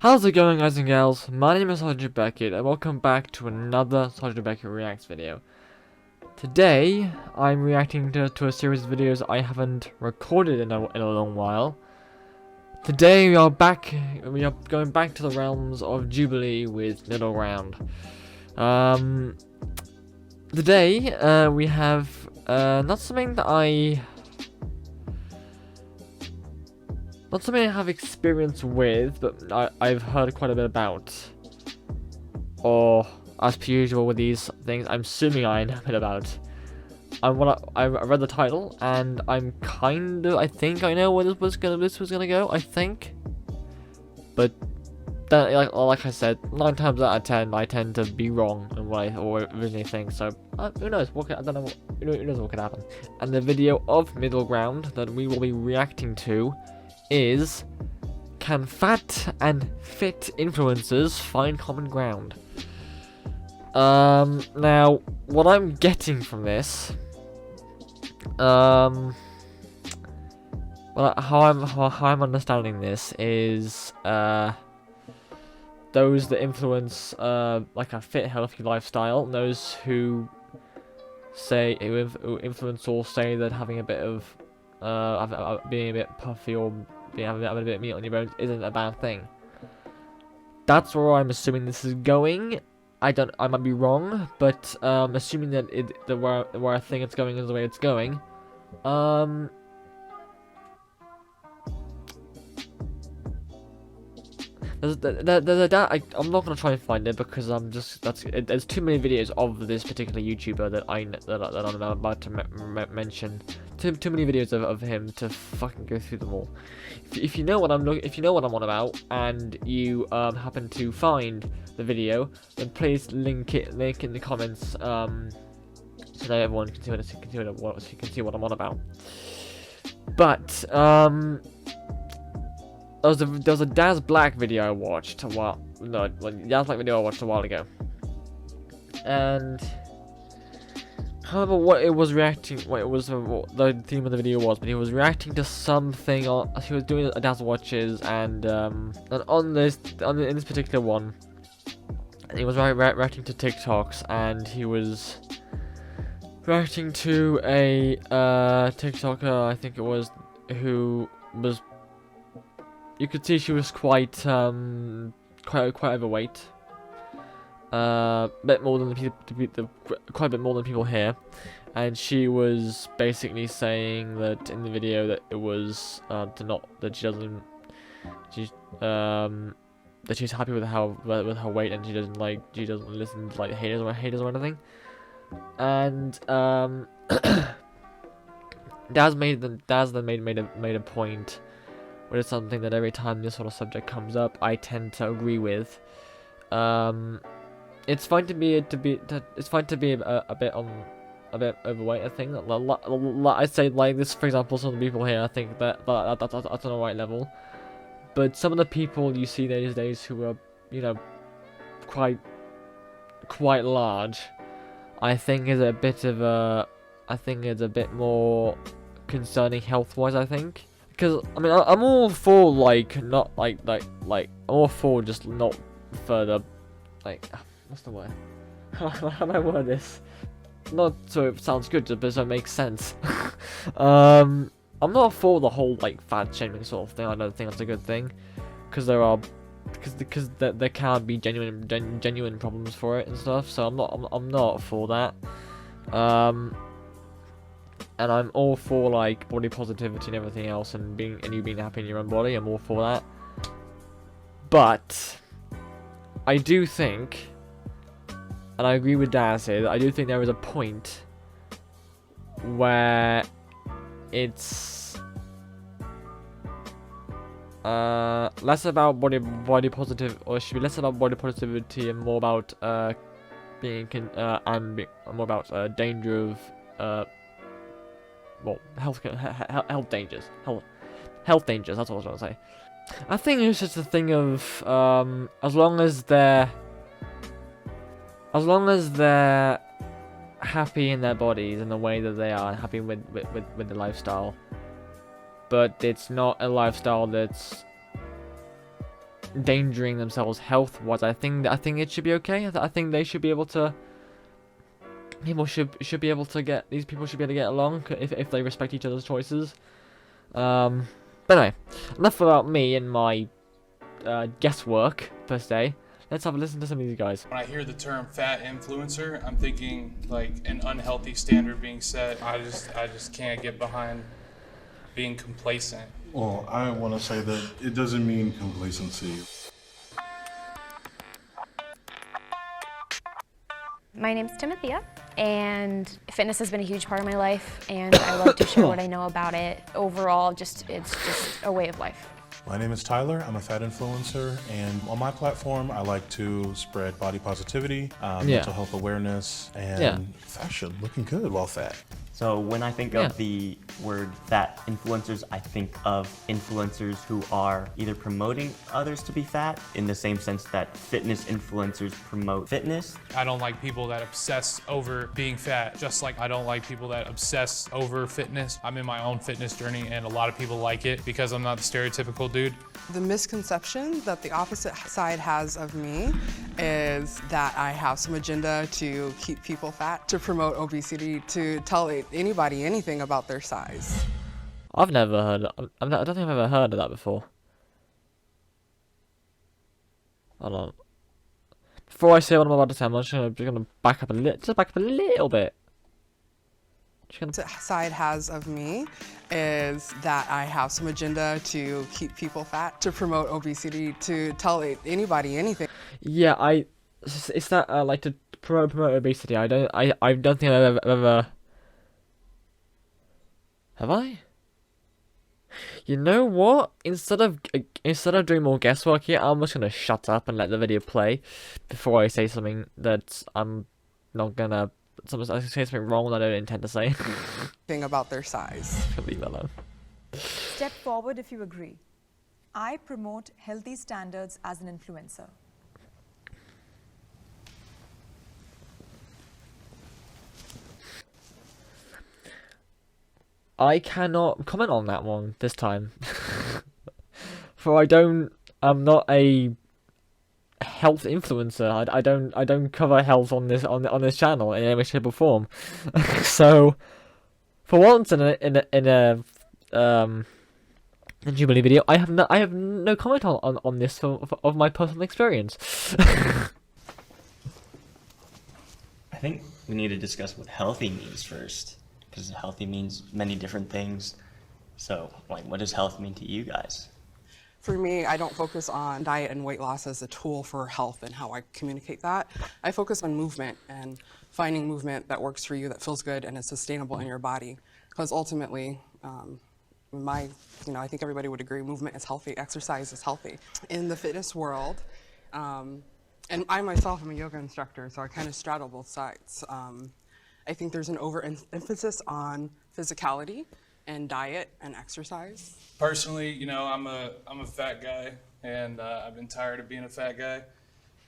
How's it going, guys and gals? My name is Beckett and welcome back to another Beckett Reacts video. Today, I'm reacting to a series of videos I haven't recorded in a long while. Today we are going back to the realms of Jubilee with Middle Ground. Today, we have not something I have experience with, but I've heard quite a bit about. Or, as per usual with these things, I'm assuming I know a bit about. I read the title, and I think I know where this was gonna go. I think, but then, like I said, 9 times out of 10, I tend to be wrong in what I originally think. So who knows? I don't know. Who knows what could happen? And the video of Middle Ground that we will be reacting to is, can fat and fit influencers find common ground? Now, what I'm getting from this, how I'm understanding this is, those that influence, like a fit, healthy lifestyle, those who influence or say that having a bit of, being a bit puffy or having a bit of meat on your bones isn't a bad thing. That's where I'm assuming this is going. I might be wrong, but assuming that where I think it's going is the way it's going. There's a dad. I'm not gonna try and find it because there's too many videos of this particular YouTuber that I'm about to mention. Too many videos of him to fucking go through them all. If you know what I'm on about, and you happen to find the video, then please link it in the comments, so that everyone can see what I'm on about. But there was a Daz Black video I watched a while. No, Daz Black video I watched a while ago, and I don't remember what the theme of the video was, but he was reacting to something. He was doing a Daz watches, and in this particular one, he was reacting to TikToks, and he was reacting to a TikToker, I think it was, who was. You could see she was quite overweight. Bit more than quite a bit more than people here, and she was basically saying that in the video that it was that she's happy with her weight, and she doesn't listen to haters or anything. And Daz then made a point, which is something that every time this sort of subject comes up, I tend to agree with. It's fine to be a bit overweight. I think I'd say, like this, for example, some of the people here, I think that's on the right level. But some of the people you see these days who are, quite large, I think is a bit more concerning health-wise, I think. Because I mean, I'm all for I'm all for just not further, what's the word? How do I word this? Not so it sounds good, but so it makes sense. I'm not for the whole fat shaming sort of thing. I don't think that's a good thing, because there can be genuine problems for it and stuff. So I'm not for that. And I'm all for body positivity and everything else, and you being happy in your own body. I'm all for that. But I do think, and I agree with Daz here, that I do think there is a point where it's less about body positive, or it should be less about body positivity and more about more about danger of health dangers. Health dangers, that's what I was trying to say. I think it's just a thing of, as long as they're happy in their bodies in the way that they are, happy with the lifestyle, but it's not a lifestyle that's endangering themselves health-wise, I think it should be okay. I think they should be able to. People should be able to get, these people should be able to get along if they respect each other's choices. But anyway, enough about me and my guesswork per se. Let's have a listen to some of these guys. When I hear the term fat influencer, I'm thinking like an unhealthy standard being set. I just can't get behind being complacent. Well, I want to say that it doesn't mean complacency. My name's Timothea, and fitness has been a huge part of my life, and I love to share what I know about it. Overall, it's just a way of life. My name is Tyler. I'm a fat influencer, and on my platform, I like to spread body positivity, mental health awareness, and fashion, looking good while fat. So when I think of the word fat influencers, I think of influencers who are either promoting others to be fat in the same sense that fitness influencers promote fitness. I don't like people that obsess over being fat, just like I don't like people that obsess over fitness. I'm in my own fitness journey, and a lot of people like it because I'm not the stereotypical dude. The misconception that the opposite side has of me is that I have some agenda to keep people fat, to promote obesity, to tell anybody anything about their size. I've never heard. I don't think I've ever heard of that before. Hold on. Before I say what I'm about to say, I'm just gonna back up a little bit. The side has of me is that I have some agenda to keep people fat, to promote obesity, to tell anybody anything. Yeah, it's that like to promote obesity. I don't think I've ever. Have I? You know what? Instead of doing more guesswork here, I'm just gonna shut up and let the video play before I say something that I'm not gonna. I say something wrong that I don't intend to say. Thing about their size. Leave that alone. Step forward if you agree. I promote healthy standards as an influencer. I cannot comment on that one this time. For I'm not a health influencer. I don't cover health on this channel in any way, shape or form. So for once in a Jubilee video, I have no comment on this of my personal experience. I think we need to discuss what healthy means first, because healthy means many different things. So, like, what does health mean to you guys? For me, I don't focus on diet and weight loss as a tool for health and how I communicate that. I focus on movement and finding movement that works for you, that feels good and is sustainable in your body. Because ultimately, I think everybody would agree, movement is healthy, exercise is healthy. In the fitness world, and I myself am a yoga instructor, so I kind of straddle both sides. I think there's an overemphasis on physicality and diet and exercise. Personally, I'm a fat guy, and I've been tired of being a fat guy.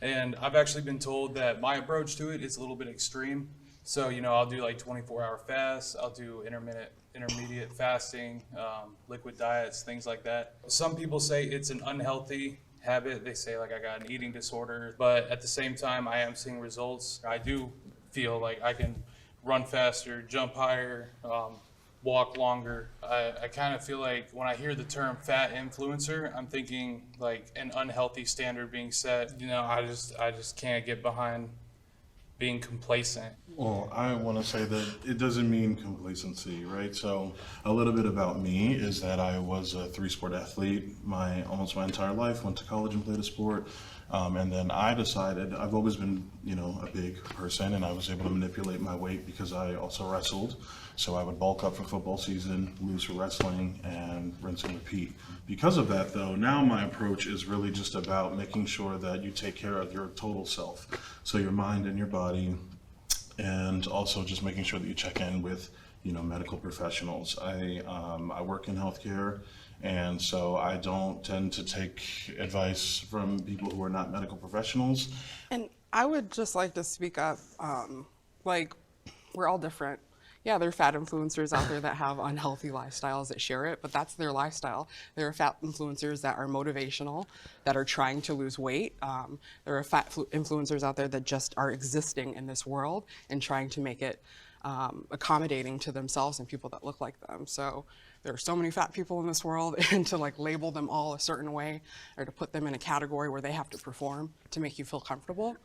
And I've actually been told that my approach to it is a little bit extreme. So, I'll do like 24-hour fasts, I'll do intermediate fasting, liquid diets, things like that. Some people say it's an unhealthy habit. They say like I got an eating disorder, but at the same time, I am seeing results. I do feel like I can run faster, jump higher, walk longer. I kind of feel like when I hear the term fat influencer, I'm thinking like an unhealthy standard being set. I just can't get behind being complacent. Well, I want to say that it doesn't mean complacency, right? So a little bit about me is that I was a 3-sport athlete almost my entire life, went to college and played a sport. And then I decided, I've always been, a big person, and I was able to manipulate my weight because I also wrestled. So I would bulk up for football season, lose for wrestling, and rinse and repeat. Because of that, though, now my approach is really just about making sure that you take care of your total self. So your mind and your body, and also just making sure that you check in with, medical professionals. I work in healthcare, and so I don't tend to take advice from people who are not medical professionals. And I would just like to speak up, we're all different. Yeah, there are fat influencers out there that have unhealthy lifestyles that share it, but that's their lifestyle. There are fat influencers that are motivational, that are trying to lose weight. There are fat influencers out there that just are existing in this world and trying to make it accommodating to themselves and people that look like them. So there are so many fat people in this world, and to like label them all a certain way or to put them in a category where they have to perform to make you feel comfortable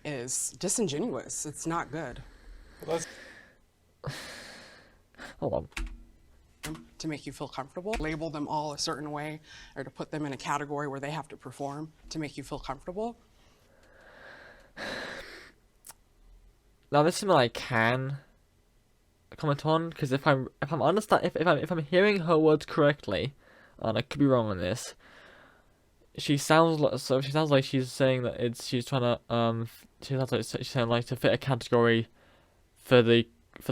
is disingenuous. It's not good. Hold on. To make you feel comfortable, label them all a certain way or to put them in a category where they have to perform to make you feel comfortable. Now this is something I can comment on, because if I'm hearing her words correctly, and I could be wrong on this, she sounds like she's saying that she's saying like to fit a category for the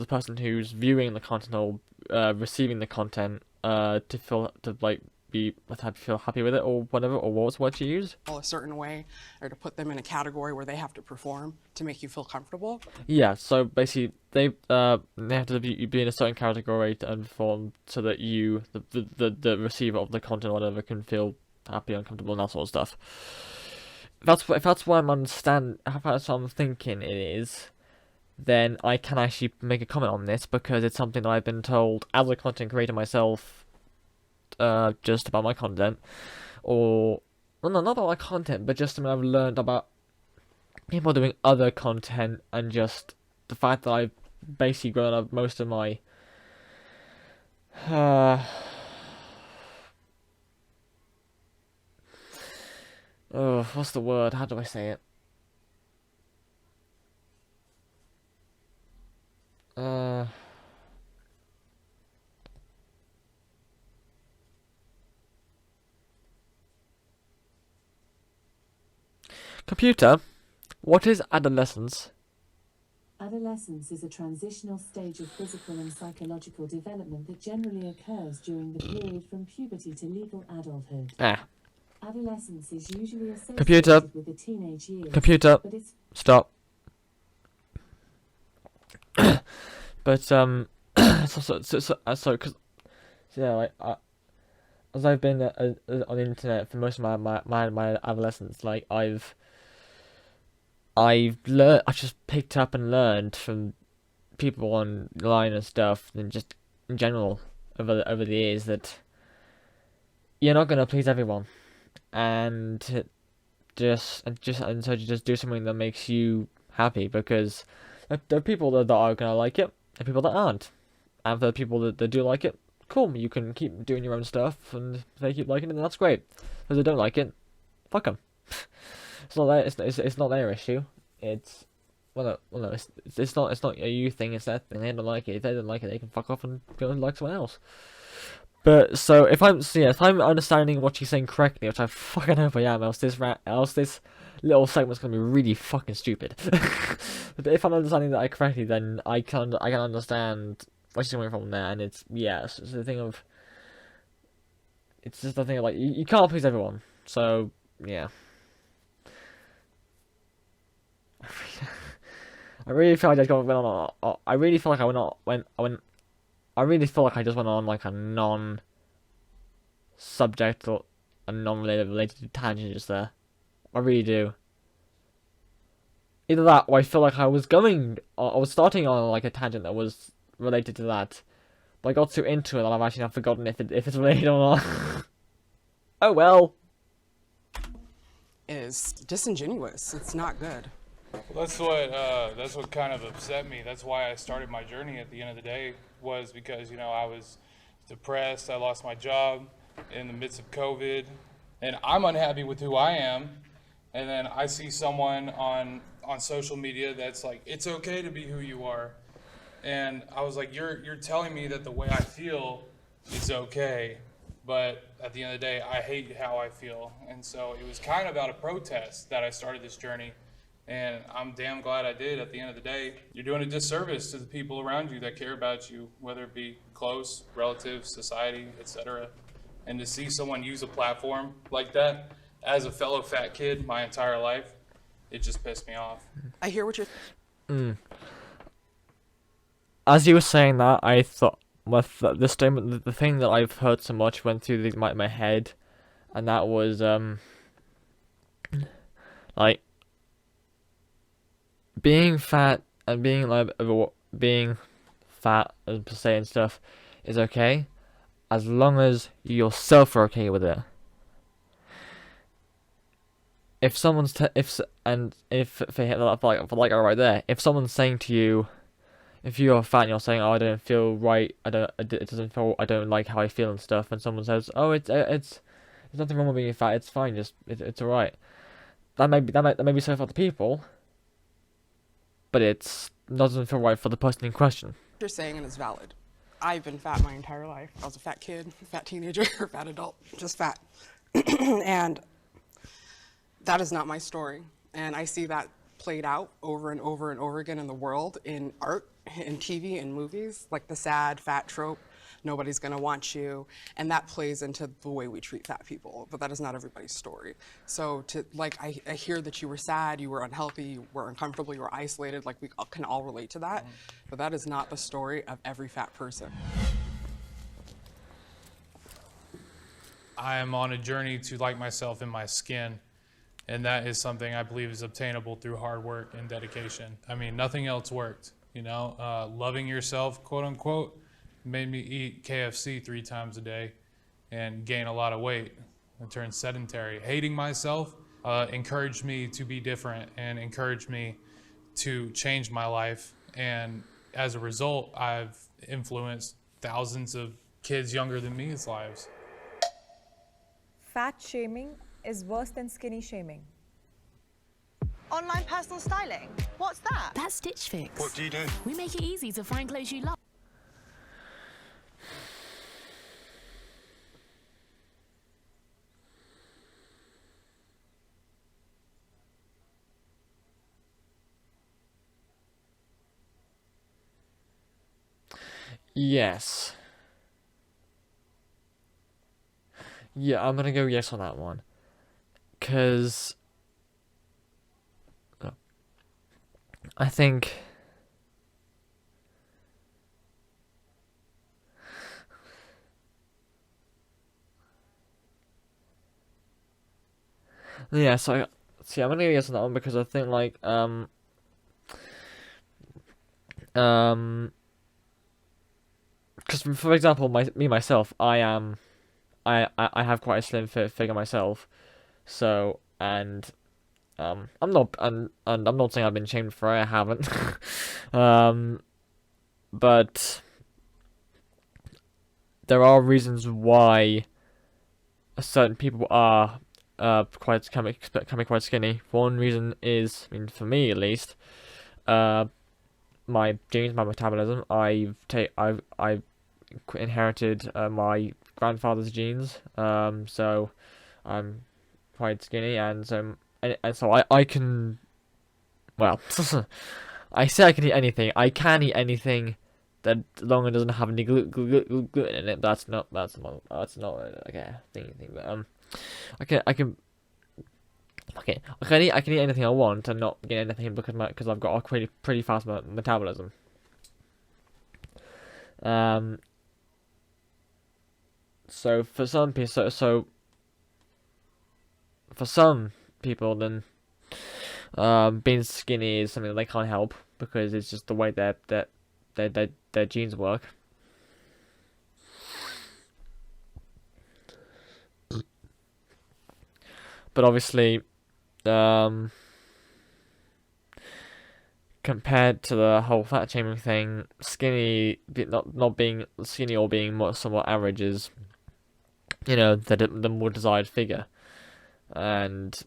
person who's viewing the content or receiving the content to feel happy with it or whatever, or what she used. A certain way or to put them in a category where they have to perform to make you feel comfortable. Yeah, so basically they have to be in a certain category to perform so that you, the receiver of the content or whatever, can feel happy, uncomfortable, and that sort of stuff. If that's what I'm thinking it is, then I can actually make a comment on this, because it's something that I've been told as a content creator myself, just about my content, or well, no, not about my content, but just something I've learned about people doing other content, and just the fact that I've basically grown up most of my what's the word? How do I say it? Computer, what is adolescence? Adolescence is a transitional stage of physical and psychological development that generally occurs during the period from puberty to legal adulthood. Adolescence is usually associated with the teenage years. Computer, stop. But so because yeah, like as I've been on the internet for most of my adolescence, like I've just picked up and learned from people online and stuff, and just in general over the years, that you're not gonna please everyone, and so you just do something that makes you happy, because there are people that are gonna like it, and people that aren't, and for the people that do like it, cool, you can keep doing your own stuff, and if they keep liking it, then that's great. If they don't like it, fuck them. It's not their issue. It's not a you thing. It's their thing. They don't like it. If they don't like it, they can fuck off and go and like someone else. But so if I'm understanding what she's saying correctly, which I fucking hope I am, else this little segment's gonna be really fucking stupid. But if I'm understanding that correctly, then I can understand where she's coming from there, and it's the thing of, it's just the thing of, like, you can't please everyone, so yeah. I really feel like I just went on. I really feel like I really feel like I just went on like a non-subject or a non-related tangent just there. I really do. Either that, or I feel like I was starting on like a tangent that was related to that, but I got too into it that I've actually not forgotten if it's related or not. Oh well. Is disingenuous. It's not good. Well, that's what kind of upset me. That's why I started my journey at the end of the day, was because, I was depressed. I lost my job in the midst of COVID, and I'm unhappy with who I am. And then I see someone on social media that's like, it's okay to be who you are. And I was like, you're telling me that the way I feel is okay, but at the end of the day, I hate how I feel. And so it was kind of out of protest that I started this journey. And I'm damn glad I did. At the end of the day, you're doing a disservice to the people around you that care about you, whether it be close, relatives, society, etc. And to see someone use a platform like that as a fellow fat kid my entire life, it just pissed me off. I hear what you're... as you were saying that, I thought with the statement, the thing that I've heard so much went through my head, and that was like being fat and being like being fat per se and stuff is okay, as long as you yourself are okay with it. If someone's if right there, if someone's saying to you, if you're fat and you're saying, "Oh, I don't feel right. It doesn't feel. I don't like how I feel and stuff," and someone says, "Oh, there's nothing wrong with being fat. It's fine. It's alright." That may be so for other people, but it doesn't feel right for the person in question. What you're saying is valid. I've been fat my entire life. I was a fat kid, fat teenager, fat adult, just fat, and that is not my story. And I see that played out over and over and over again in the world, in art, in TV, in movies, like the sad fat trope, nobody's gonna want you, and that plays into the way we treat fat people, but that is not everybody's story. So I hear that you were sad, you were unhealthy, you were uncomfortable, you were isolated, like we can all relate to that, but that is not the story of every fat person. I am on a journey to like myself in my skin. And that is something I believe is obtainable through hard work and dedication. I mean, nothing else worked, you know? Loving yourself, quote unquote, made me eat KFC 3 times a day and gain a lot of weight and turn sedentary. Hating myself encouraged me to be different and encouraged me to change my life. And as a result, I've influenced thousands of kids younger than me's lives. Fat shaming is worse than skinny shaming. Online personal styling? What's that? That's Stitch Fix. What do you do? We make it easy to find clothes you love. Yes. Yeah, I'm gonna go yes on that one. Because I think yeah, so I'm gonna go yes on that one because I think like because for example, myself, I have quite a slim figure myself, so I'm not saying I've been shamed for it. I haven't, but there are reasons why certain people are becoming quite skinny. One reason is, I mean, for me at least, my genes, my metabolism. I've inherited my grandfather's genes, so I'm quite skinny, and so I can, well, I say I can eat anything. I can eat anything that long as it doesn't have any gluten in it. That's not okay thing. But I can eat anything I want and not get anything because I've got a pretty fast metabolism. So for some people, then being skinny is something that they can't help because it's just the way their genes work. But obviously, compared to the whole fat shaming thing, not being skinny or being somewhat average is, the more desired figure. And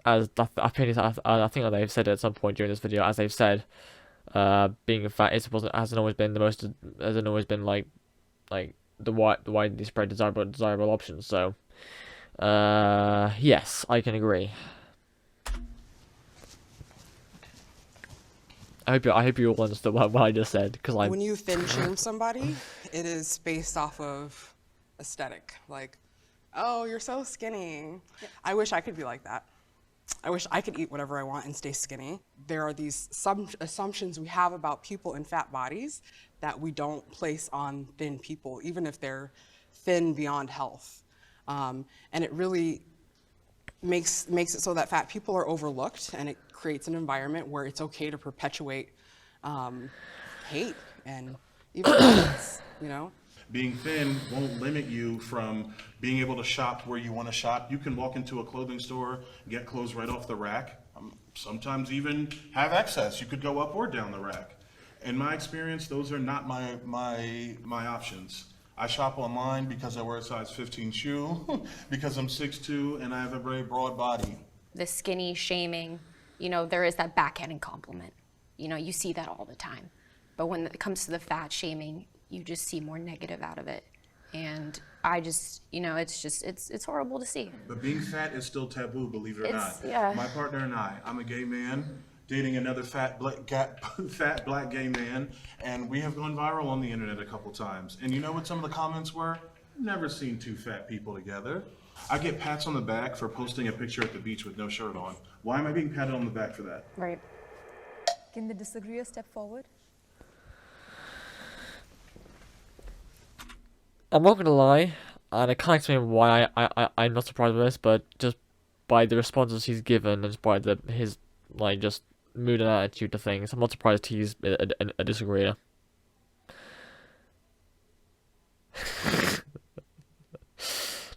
as I think they've said at some point during this video, as they've said, being fat hasn't always been like the widely spread desirable option. So, yes, I can agree. I hope you all understood what I just said, because when you thin shame somebody, it is based off of aesthetic. Like, oh, you're so skinny. I wish I could be like that. I wish I could eat whatever I want and stay skinny. There are these assumptions we have about people in fat bodies that we don't place on thin people, even if they're thin beyond health. And it really makes it so that fat people are overlooked, and it creates an environment where it's okay to perpetuate hate and even violence, you know? Being thin won't limit you from being able to shop where you want to shop. You can walk into a clothing store, get clothes right off the rack, sometimes even have excess. You could go up or down the rack. In my experience, those are not my options. I shop online because I wear a size 15 shoe, because I'm 6'2", and I have a very broad body. The skinny shaming, you know, there is that backhanded compliment. You know, you see that all the time. But when it comes to the fat shaming, you just see more negative out of it. And I just, you know, it's horrible to see. But being fat is still taboo, believe it or not. Yeah. My partner and I'm a gay man, dating another fat black gay man, and we have gone viral on the internet a couple times. And you know what some of the comments were? Never seen two fat people together. I get pats on the back for posting a picture at the beach with no shirt on. Why am I being patted on the back for that? Right. Can the disagreeer step forward? I'm not gonna lie, and I can't explain why I'm not surprised with this, but just by the responses he's given and just by his like just mood and attitude to things, I'm not surprised he's a disagreeer.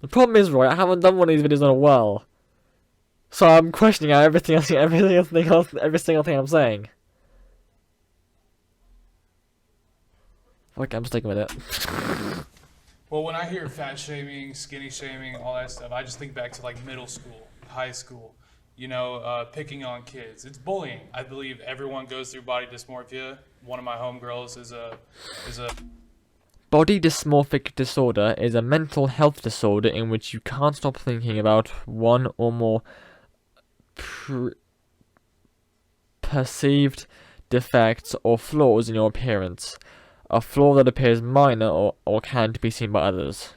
The problem is, right, I haven't done one of these videos in a while, so I'm questioning every single thing I'm saying. Fuck, I'm sticking with it. Well, when I hear fat shaming, skinny shaming, all that stuff, I just think back to like middle school, high school, you know, picking on kids. It's bullying. I believe everyone goes through body dysmorphia. One of my homegirls is a Body dysmorphic disorder is a mental health disorder in which you can't stop thinking about one or more perceived defects or flaws in your appearance. A flaw that appears minor or can't be seen by others.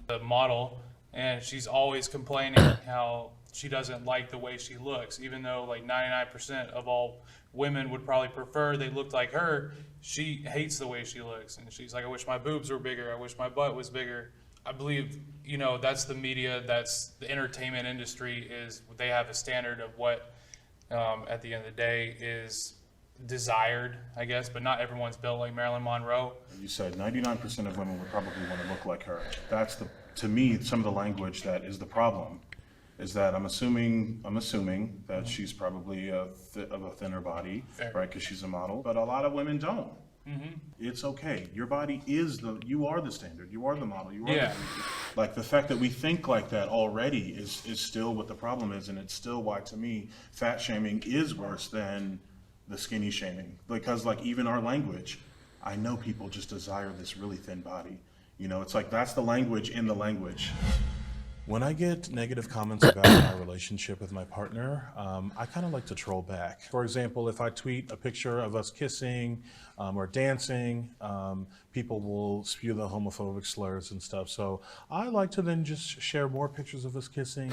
The model, and she's always complaining how she doesn't like the way she looks, even though like 99% of all women would probably prefer they looked like her. She hates the way she looks, and she's like, I wish my boobs were bigger, I wish my butt was bigger. I believe, you know, that's the media, that's the entertainment industry, is they have a standard of what at the end of the day is desired, I guess, but not everyone's built like Marilyn Monroe. You said 99% of women would probably want to look like her. That's to me, some of the language that is the problem, is that I'm assuming that she's probably of a thinner body, Fair. right? Because she's a model, but a lot of women don't. Mm-hmm. It's okay. Your body is you are the standard. You are the model. You are Yeah. Like the fact that we think like that already is still what the problem is, and it's still why, to me, fat shaming is worse than the skinny shaming. Because like even our language, I know people just desire this really thin body. You know, it's like that's the language in the language. When I get negative comments about my relationship with my partner, I kind of like to troll back. For example, if I tweet a picture of us kissing or dancing, people will spew the homophobic slurs and stuff. So I like to then just share more pictures of us kissing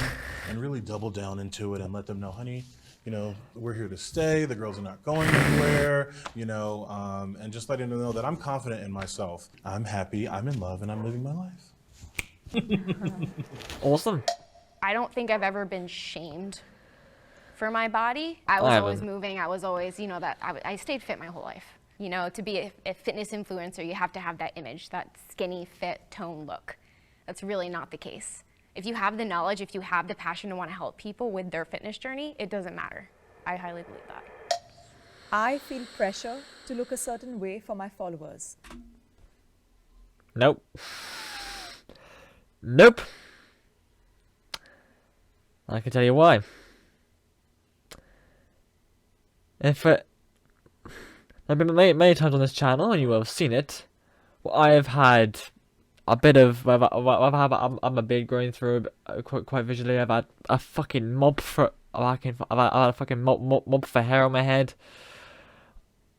and really double down into it and let them know, honey, you know, we're here to stay, the girls are not going anywhere, you know, and just letting them know that I'm confident in myself. I'm happy, I'm in love, and I'm living my life. Awesome. I don't think I've ever been shamed for my body. I was always moving. I was always, you know, that I stayed fit my whole life. You know, to be a fitness influencer, you have to have that image, that skinny, fit, toned look. That's really not the case. If you have the knowledge, if you have the passion to want to help people with their fitness journey, it doesn't matter. I highly believe that. I feel pressure to look a certain way for my followers. Nope. Nope. I can tell you why. If I've been many times on this channel, and you will have seen it, well, I've had a bit of. I'm a bit going through quite visually. I've had a fucking mob for. I've had a fucking mob for hair on my head.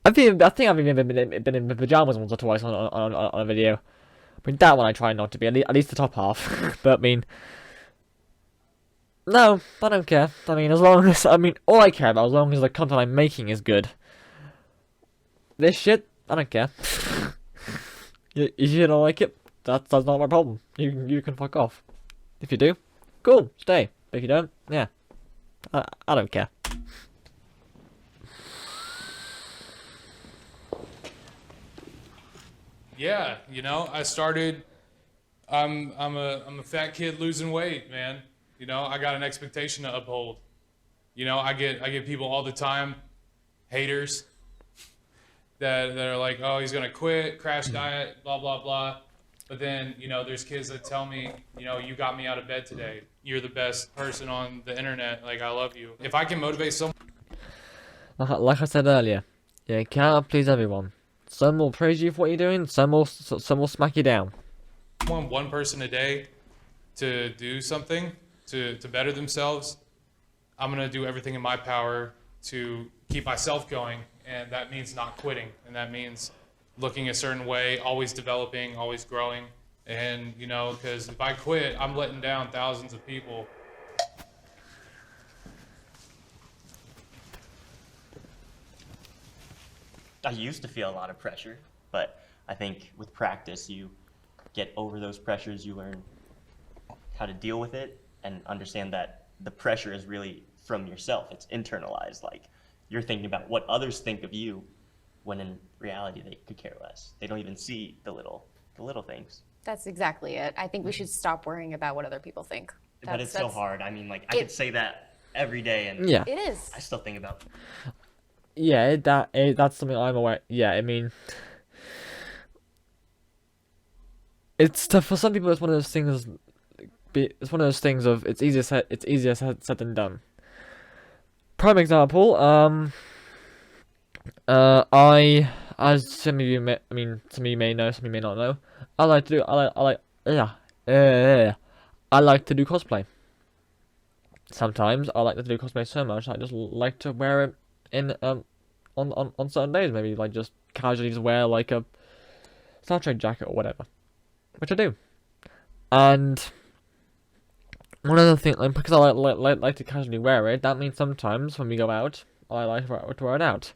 I think I've even been in pajamas once or twice on a video. I mean, that one I try not to be, at least the top half. But I mean, No, I don't care. I mean, all I care about, as long as the content I'm making is good. This shit, I don't care. If you don't like it, that's not my problem. You can fuck off. If you do, cool, stay. If you don't, yeah, I don't care. Yeah, you know, I started. I'm a fat kid losing weight, man. You know, I got an expectation to uphold. You know, I get people all the time, haters, that are like, oh, he's gonna quit, crash diet, blah blah blah. But then, you know, there's kids that tell me, you know, you got me out of bed today. You're the best person on the internet. Like, I love you. If I can motivate someone. Like I said earlier, you can't please everyone. Some will praise you for what you're doing, some will smack you down. One person a day to do something to better themselves, I'm gonna do everything in my power to keep myself going, and that means not quitting, and that means looking a certain way, always developing, always growing. And you know, because if I quit, I'm letting down thousands of people. I used to feel a lot of pressure, but I think with practice you get over those pressures, you learn how to deal with it and understand that the pressure is really from yourself. It's internalized, like you're thinking about what others think of you, when in reality they could care less. They don't even see the little things. That's exactly it. I think we should stop worrying about what other people think. But it's so hard. I mean, like, I could say that every day, and yeah, it is. I still think about. Yeah, that's something I'm aware. Yeah, I mean, it's tough for some people. It's one of those things. It's one of those things of it's easier said than done. Prime example. As some of you may know, some of you may not know. I like to do cosplay. Sometimes I like to do cosplay so much I just like to wear it in on certain days, maybe like just casually just wear like a Star Trek jacket or whatever, which I do. And one other thing, because I like to casually wear it, that means sometimes when we go out, I like to wear it out.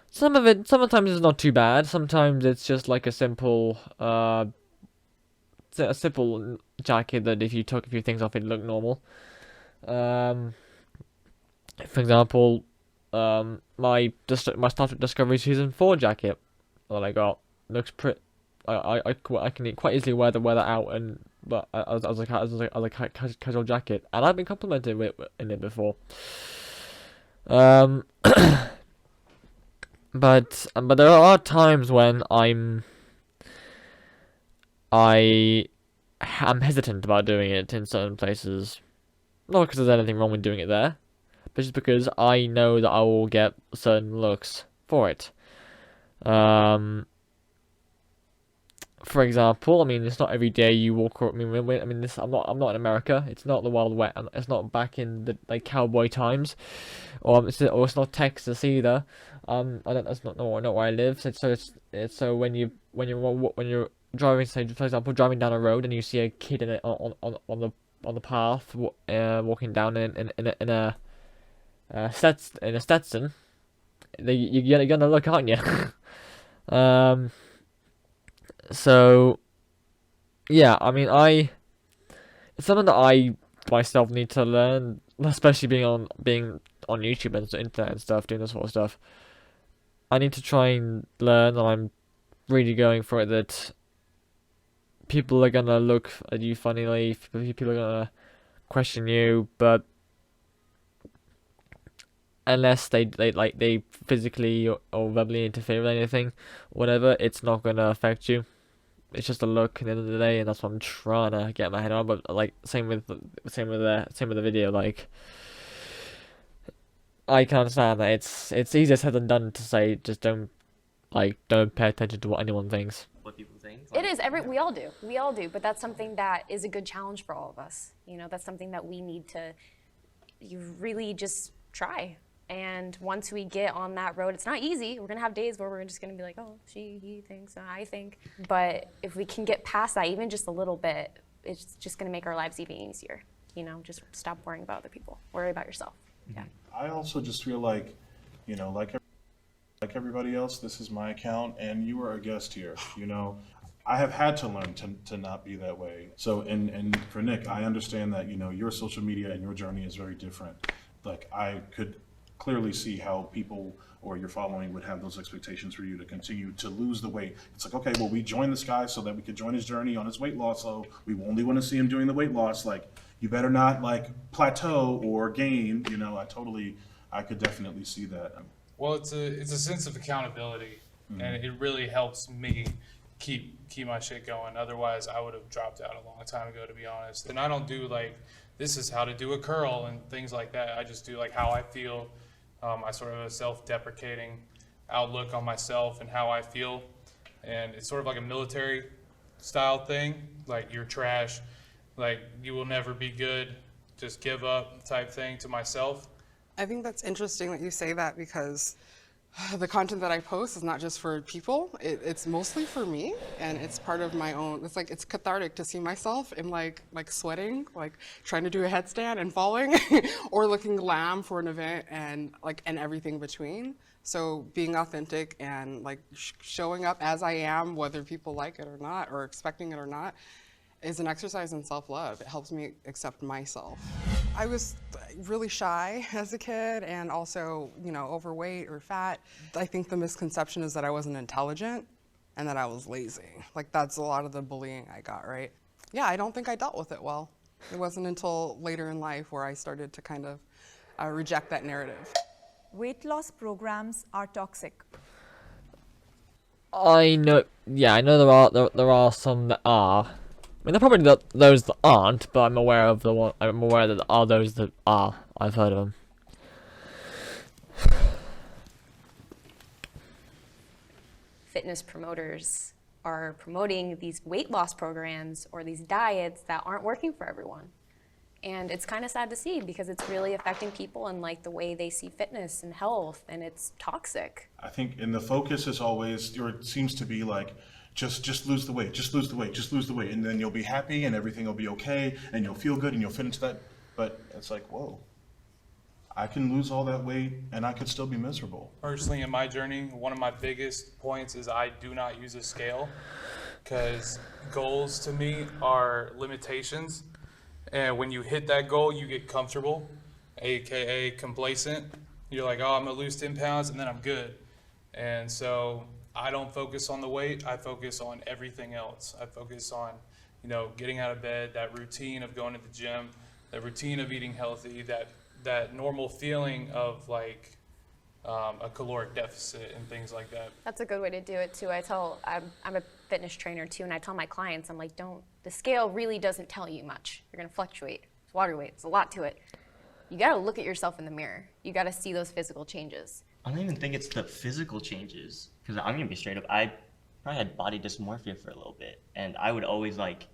Sometimes it's not too bad. Sometimes it's just like a simple jacket that if you took a few things off, it'd look normal. For example, my Star Trek Discovery Season 4 jacket that I got looks pretty. I can quite easily wear that out, and but as a casual jacket, and I've been complimented in it before. But there are times when I'm hesitant about doing it in certain places. Not because there's anything wrong with doing it there, but just because I know that I will get certain looks for it. For example, I mean, it's not every day you walk. I'm not in America. It's not the Wild West. It's not back in the cowboy times, or it's not Texas either. That's not where I live. So when you're driving, say for example, driving down a road and you see a kid on the path, walking down in a Stetson, you're gonna look, aren't you? So yeah, I mean, it's something that I myself need to learn, especially being on YouTube and the internet and stuff, doing this sort of stuff. I need to try and learn, and I'm really going for it, that people are gonna look at you funnily, people are gonna question you, but unless they physically or verbally interfere with anything, whatever, it's not gonna affect you. It's just a look at the end of the day, and that's what I'm trying to get my head on. But like same with the video. Like, I can understand that it's easier said than done to say just don't pay attention to what anyone thinks. What people think. It is we all do, but that's something that is a good challenge for all of us. You know, that's something that we need to really just try. And once we get on that road, it's not easy. We're gonna have days where we're just gonna be like, oh, he thinks, I think. But if we can get past that, even just a little bit, it's just gonna make our lives even easier. you know, just stop worrying about other people. Worry about yourself. Yeah. I also just feel like, you know, like everybody else, this is my account and you are a guest here. You know, I have had to learn to not be that way. So, and for Nick, I understand that, you know, your social media and your journey is very different. Like, I could clearly see how people or your following would have those expectations for you to continue to lose the weight. It's like, okay, well, we joined this guy so that we could join his journey on his weight loss. So we only want to see him doing the weight loss. Like, you better not like plateau or gain. You know, I could definitely see that. Well, it's a sense of accountability, and it really helps me keep my shit going. Otherwise, I would have dropped out a long time ago, to be honest. And I don't do like, this is how to do a curl and things like that. I just do like how I feel. I sort of have a self-deprecating outlook on myself and how I feel. And it's sort of like a military style thing, like you're trash, like you will never be good, just give up type thing to myself. I think that's interesting that you say that, because the content that I post is not just for people, it's mostly for me, and it's part of my own, it's cathartic to see myself in like sweating, like trying to do a headstand and falling, or looking glam for an event, and everything between. So being authentic and like showing up as I am, whether people like it or not, or expecting it or not, is an exercise in self-love. It helps me accept myself. I was really shy as a kid, and also, you know, overweight or fat. I think the misconception is that I wasn't intelligent and that I was lazy. Like, that's a lot of the bullying I got, right? Yeah, I don't think I dealt with it well. It wasn't until later in life where I started to kind of reject that narrative. Weight loss programs are toxic. I know there are some that are. I mean, there are probably those that aren't, but I'm aware that there are those that are. I've heard of them. Fitness promoters are promoting these weight loss programs or these diets that aren't working for everyone. And it's kind of sad to see, because it's really affecting people and like the way they see fitness and health, and it's toxic. I think, and the focus is always, or it seems to be like, just lose the weight, just lose the weight, just lose the weight, and then you'll be happy and everything will be okay and you'll feel good and you'll fit into that. But it's like, whoa, I can lose all that weight and I could still be miserable. Personally, in my journey, one of my biggest points is I do not use a scale, because goals to me are limitations. And when you hit that goal, you get comfortable, AKA complacent. You're like, oh, I'm gonna lose 10 pounds and then I'm good. And so I don't focus on the weight, I focus on everything else. I focus on, you know, getting out of bed, that routine of going to the gym, that routine of eating healthy, that normal feeling of like a caloric deficit and things like that. That's a good way to do it too. I'm a fitness trainer too, and I tell my clients, I'm like, the scale really doesn't tell you much. You're gonna fluctuate. It's water weight, there's a lot to it. You gotta look at yourself in the mirror. You gotta see those physical changes. I don't even think it's the physical changes, because I'm gonna be straight up, I probably had body dysmorphia for a little bit, and I would always like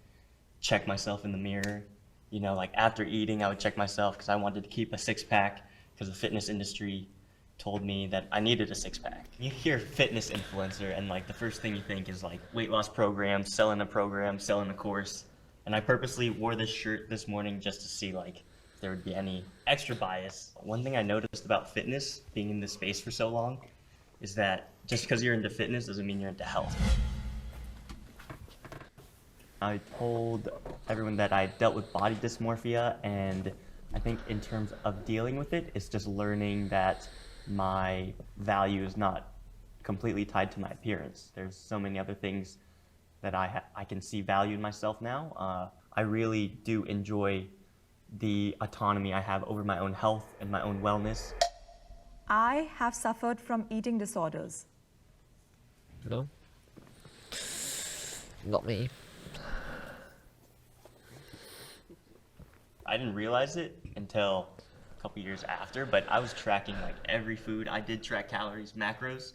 check myself in the mirror, you know, like after eating I would check myself because I wanted to keep a six-pack, because the fitness industry told me that I needed a six-pack. You hear fitness influencer and like the first thing you think is like weight loss program, selling a course, and I purposely wore this shirt this morning just to see like if there would be any extra bias. One thing I noticed about fitness, being in this space for so long, is that just because you're into fitness doesn't mean you're into health. I told everyone that I dealt with body dysmorphia, and I think in terms of dealing with it, it's just learning that my value is not completely tied to my appearance. There's so many other things that I can see value in myself now. I really do enjoy the autonomy I have over my own health and my own wellness. I have suffered from eating disorders. No. Not me. I didn't realize it until a couple years after, but I was tracking like every food. I did track calories, macros.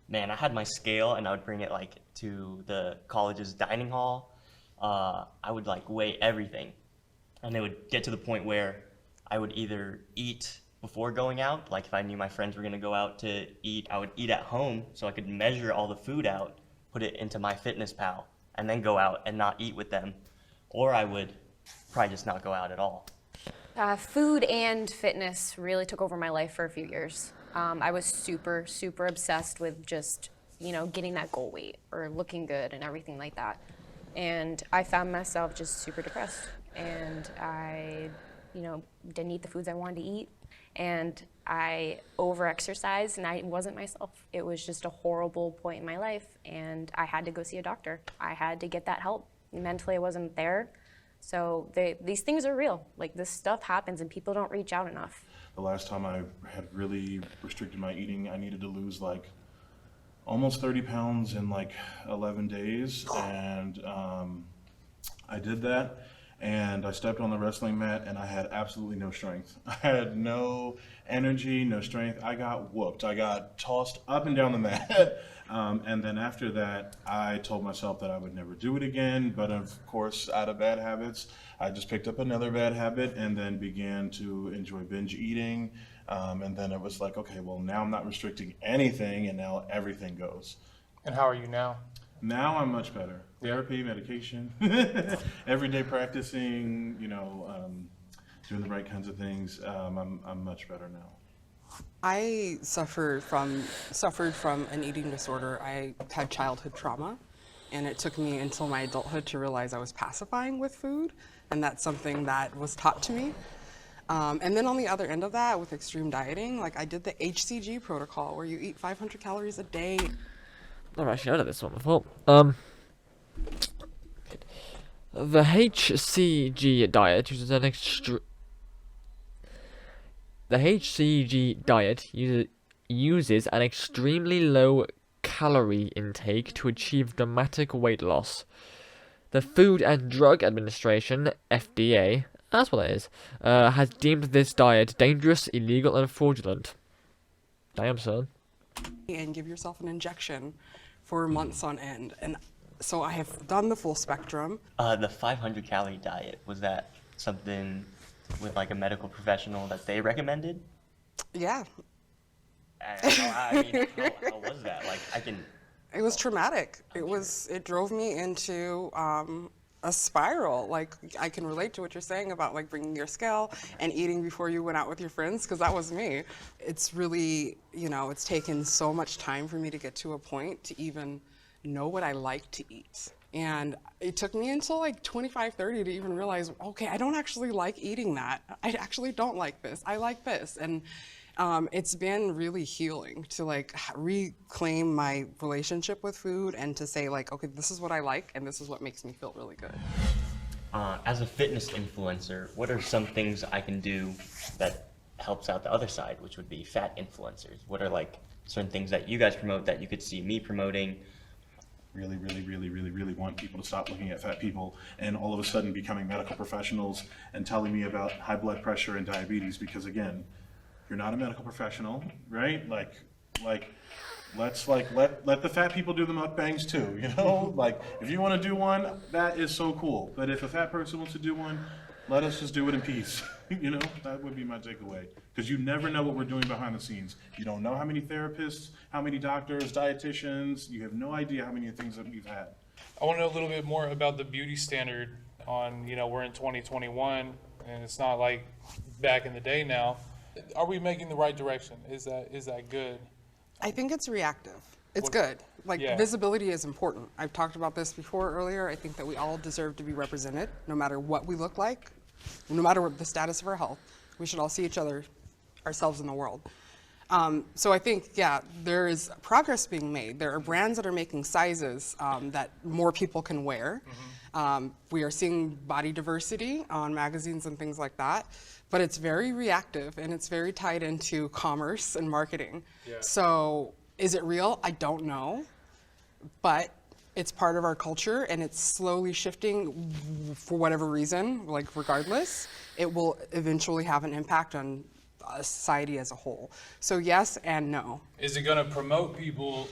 Man, I had my scale and I would bring it like to the college's dining hall. I would like weigh everything. And it would get to the point where I would either eat before going out, like if I knew my friends were gonna go out to eat, I would eat at home so I could measure all the food out, put it into MyFitnessPal, and then go out and not eat with them. Or I would probably just not go out at all. Food and fitness really took over my life for a few years. I was super, super obsessed with just, getting that goal weight or looking good and everything like that. And I found myself just super depressed. And I, didn't eat the foods I wanted to eat. And I over-exercised and I wasn't myself. It was just a horrible point in my life. And I had to go see a doctor. I had to get that help. Mentally, I wasn't there. So these things are real. Like, this stuff happens and people don't reach out enough. The last time I had really restricted my eating, I needed to lose like almost 30 pounds in like 11 days. And I did that. And I stepped on the wrestling mat and I had absolutely no strength. I had no energy, no strength. I got whooped. I got tossed up and down the mat. And then after that, I told myself that I would never do it again. But of course, out of bad habits, I just picked up another bad habit and then began to enjoy binge eating. And then it was like, okay, well, now I'm not restricting anything and now everything goes. And how are you now? Now I'm much better. Therapy, medication, everyday practicing, doing the right kinds of things. I'm much better now. I suffered from an eating disorder. I had childhood trauma, and it took me until my adulthood to realize I was pacifying with food, and that's something that was taught to me. And then on the other end of that, with extreme dieting, like I did the HCG protocol, where you eat 500 calories a day. I've actually heard of this one before. The HCG diet uses an uses an extremely low calorie intake to achieve dramatic weight loss. The Food and Drug Administration, FDA, that's what it is, has deemed this diet dangerous, illegal, and fraudulent. Damn, son. And give yourself an injection for months on end. And so I have done the full spectrum. The 500 calorie diet, was that something with like a medical professional that they recommended? Yeah. How was that? It was traumatic. It drove me into a spiral. Like, I can relate to what you're saying about like bringing your scale and eating before you went out with your friends, because that was me. It's really, it's taken so much time for me to get to a point to even know what I like to eat. And it took me until like 25, 30 to even realize, okay, I don't actually like eating that. I actually don't like this. I like this. And it's been really healing to like reclaim my relationship with food and to say like, okay, this is what I like and this is what makes me feel really good. As a fitness influencer, what are some things I can do that helps out the other side, which would be fat influencers? What are like certain things that you guys promote that you could see me promoting? Really want people to stop looking at fat people and all of a sudden becoming medical professionals and telling me about high blood pressure and diabetes, because again, you're not a medical professional, right? Like let's let the fat people do the mukbangs too, Like, if you want to do one, that is so cool. But if a fat person wants to do one, let us just do it in peace. That would be my takeaway. Because you never know what we're doing behind the scenes. You don't know how many therapists, how many doctors, dietitians. You have no idea how many things that we've had. I want to know a little bit more about the beauty standard on, we're in 2021 and it's not like back in the day now. Are we making the right direction? Is that good? I think it's reactive. It's good. Visibility is important. I've talked about this before earlier. I think that we all deserve to be represented, no matter what we look like, no matter what the status of our health. We should all see ourselves in the world. So I think, there is progress being made. There are brands that are making sizes that more people can wear. Mm-hmm. We are seeing body diversity on magazines and things like that. But it's very reactive and it's very tied into commerce and marketing. Yeah. So is it real? I don't know. But it's part of our culture and it's slowly shifting for whatever reason, like regardless. It will eventually have an impact on society as a whole. So yes and no. Is it going to promote people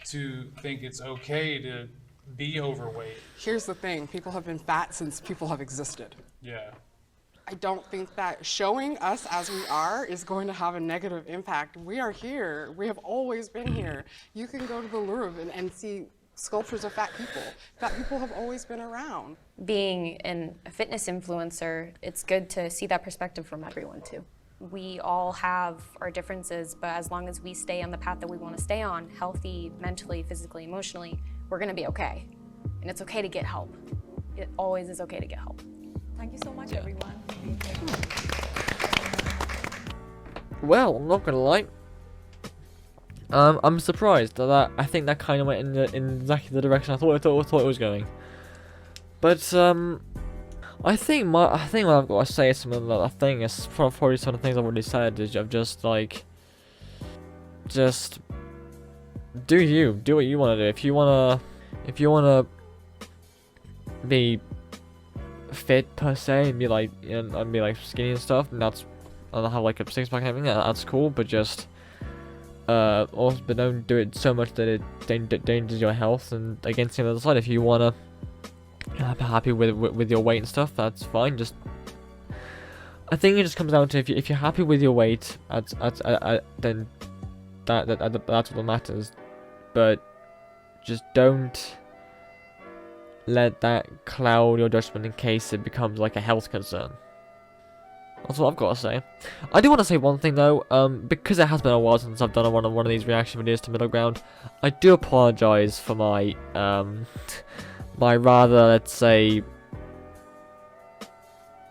to think it's okay to be overweight? Here's the thing. People have been fat since people have existed. Yeah. I don't think that showing us as we are is going to have a negative impact. We are here. We have always been here. You can go to the Louvre and see sculptures of fat people. Fat people have always been around. Being a fitness influencer, it's good to see that perspective from everyone too. We all have our differences, but as long as we stay on the path that we want to stay on, healthy, mentally, physically, emotionally, we're going to be okay. And it's okay to get help. It always is okay to get help. Thank you so much, everyone. Well, I'm not gonna lie. I'm surprised that I think that kind of went in exactly the direction I thought it was going. But I think what I've got to say is something that I think is probably some of the things I've already said is of just like, just do what you want to do. If you wanna be fit per se and be like skinny and stuff, and I'll have like a six-pack and everything, that's cool, but just also, but don't do it so much that it endangers your health. And against the other side, if you wanna be happy with your weight and stuff, that's fine. Just I think it just comes down to if you're happy with your weight, then that's what matters. But just don't let that cloud your judgment in case it becomes like a health concern. That's what I've got to say. I do want to say one thing though, because it has been a while since I've done one of these reaction videos to Middle Ground. I do apologise for my my rather, let's say,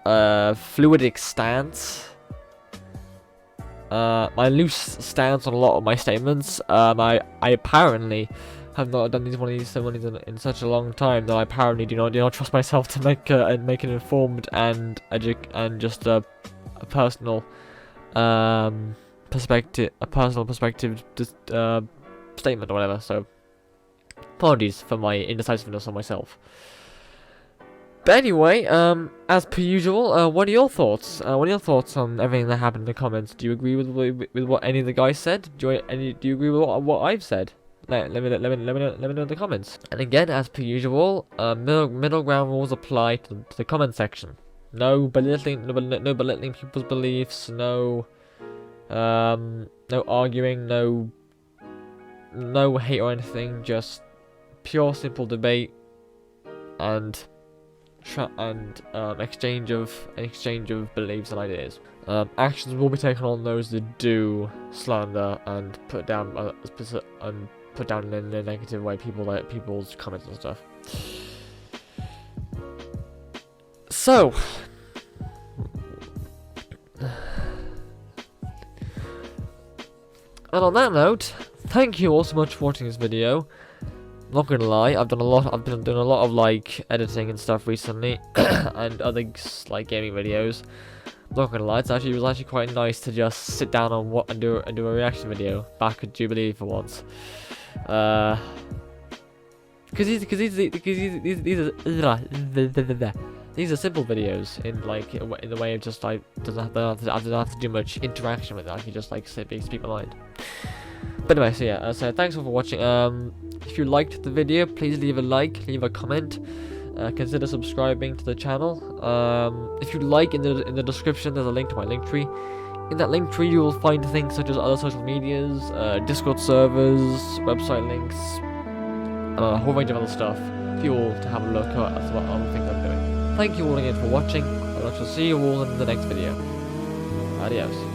fluidic stance. My loose stance on a lot of my statements. I apparently have not done one of these ceremonies in such a long time that I apparently do not trust myself to make an informed and just a personal perspective, statement or whatever. So apologies for my indecisiveness on myself. But anyway, as per usual, what are your thoughts? What are your thoughts on everything that happened in the comments? Do you agree with what any of the guys said? Do you agree with what I've said? Let me know in the comments. And again, as per usual, middle ground rules apply to the comment section. No belittling people's beliefs. No arguing. No hate or anything. Just pure, simple debate and exchange of beliefs and ideas. Actions will be taken on those that do slander and put down in a negative way people's comments and stuff. So, and on that note, thank you all so much for watching this video. Not gonna lie, I've been doing a lot of like editing and stuff recently, and other like gaming videos. Not gonna lie, it was actually quite nice to just sit down and do a reaction video back at Jubilee for once. Because these are simple videos in the way of just like doesn't have to do much interaction with it. I can just like speak my mind. But anyway, so yeah, so thanks all for watching. If you liked the video, please leave a like, leave a comment. Consider subscribing to the channel. If you like, in the description there's a link to my link tree. In that link tree you will find things such as other social medias, Discord servers, website links, and a whole range of other stuff for you all to have a look at. That's what other things I'm doing. Thank you all again for watching, and I shall see you all in the next video. Adios.